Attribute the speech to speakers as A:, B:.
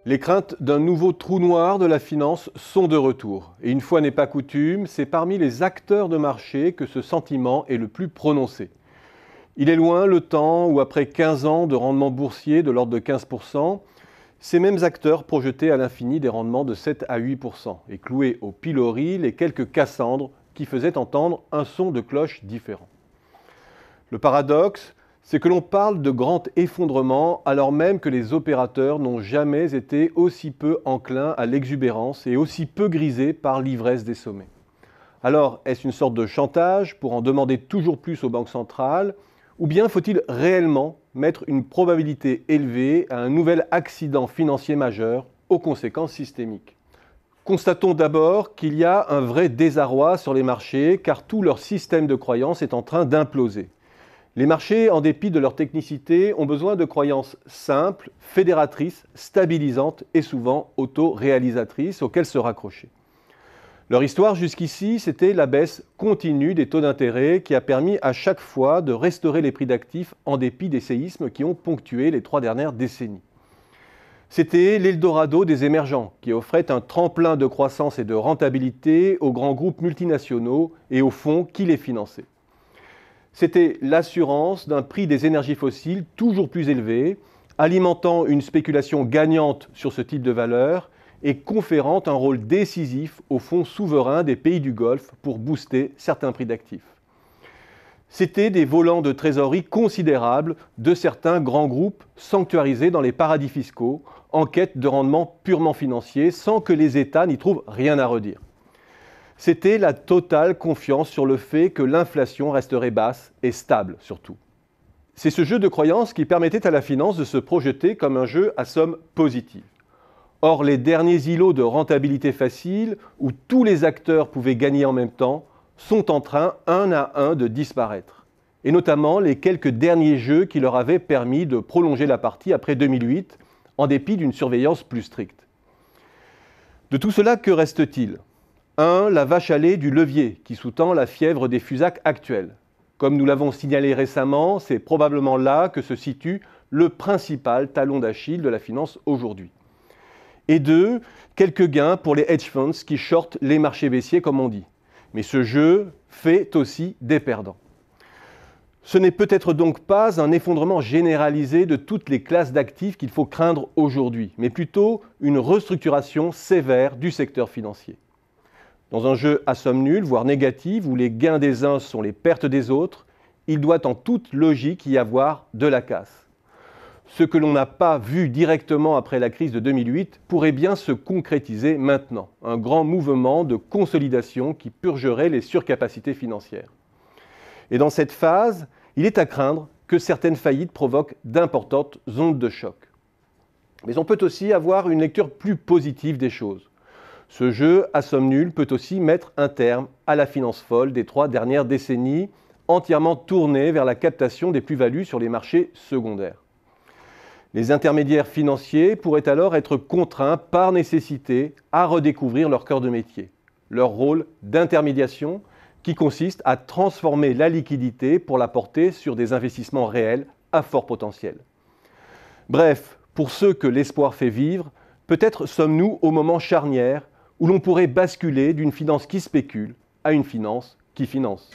A: Les craintes d'un nouveau trou noir de la finance sont de retour. Et une fois n'est pas coutume, c'est parmi les acteurs de marché que ce sentiment est le plus prononcé. Il est loin le temps où, après 15 ans de rendement boursier de l'ordre de 15%, ces mêmes acteurs projetaient à l'infini des rendements de 7 à 8% et clouaient au pilori les quelques Cassandres qui faisaient entendre un son de cloche différent. Le paradoxe, c'est que l'on parle de grand effondrement alors même que les opérateurs n'ont jamais été aussi peu enclins à l'exubérance et aussi peu grisés par l'ivresse des sommets. Alors, est-ce une sorte de chantage pour en demander toujours plus aux banques centrales, ou bien faut-il réellement mettre une probabilité élevée à un nouvel accident financier majeur aux conséquences systémiques? Constatons d'abord qu'il y a un vrai désarroi sur les marchés car tout leur système de croyance est en train d'imploser. Les marchés, en dépit de leur technicité, ont besoin de croyances simples, fédératrices, stabilisantes et souvent auto-réalisatrices auxquelles se raccrocher. Leur histoire jusqu'ici, c'était la baisse continue des taux d'intérêt qui a permis à chaque fois de restaurer les prix d'actifs en dépit des séismes qui ont ponctué les 3 dernières décennies. C'était l'Eldorado des émergents qui offrait un tremplin de croissance et de rentabilité aux grands groupes multinationaux et aux fonds qui les finançaient. C'était l'assurance d'un prix des énergies fossiles toujours plus élevé, alimentant une spéculation gagnante sur ce type de valeur et conférant un rôle décisif aux fonds souverains des pays du Golfe pour booster certains prix d'actifs. C'était des volants de trésorerie considérables de certains grands groupes sanctuarisés dans les paradis fiscaux en quête de rendements purement financiers sans que les États n'y trouvent rien à redire. C'était la totale confiance sur le fait que l'inflation resterait basse et stable surtout. C'est ce jeu de croyances qui permettait à la finance de se projeter comme un jeu à somme positive. Or, les derniers îlots de rentabilité facile, où tous les acteurs pouvaient gagner en même temps, sont en train, un à un, de disparaître. Et notamment les quelques derniers jeux qui leur avaient permis de prolonger la partie après 2008, en dépit d'une surveillance plus stricte. De tout cela, que reste-t-il ? 1. La vache à lait du levier, qui sous-tend la fièvre des FUSAC actuels. Comme nous l'avons signalé récemment, c'est probablement là que se situe le principal talon d'Achille de la finance aujourd'hui. Et 2. Quelques gains pour les hedge funds qui shortent les marchés baissiers, comme on dit. Mais ce jeu fait aussi des perdants. Ce n'est peut-être donc pas un effondrement généralisé de toutes les classes d'actifs qu'il faut craindre aujourd'hui, mais plutôt une restructuration sévère du secteur financier. Dans un jeu à somme nulle, voire négative, où les gains des uns sont les pertes des autres, il doit en toute logique y avoir de la casse. Ce que l'on n'a pas vu directement après la crise de 2008 pourrait bien se concrétiser maintenant. Un grand mouvement de consolidation qui purgerait les surcapacités financières. Et dans cette phase, il est à craindre que certaines faillites provoquent d'importantes ondes de choc. Mais on peut aussi avoir une lecture plus positive des choses. Ce jeu à somme nulle peut aussi mettre un terme à la finance folle des 3 dernières décennies, entièrement tournée vers la captation des plus-values sur les marchés secondaires. Les intermédiaires financiers pourraient alors être contraints par nécessité à redécouvrir leur cœur de métier, leur rôle d'intermédiation qui consiste à transformer la liquidité pour la porter sur des investissements réels à fort potentiel. Bref, pour ceux que l'espoir fait vivre, peut-être sommes-nous au moment charnière où l'on pourrait basculer d'une finance qui spécule à une finance qui finance.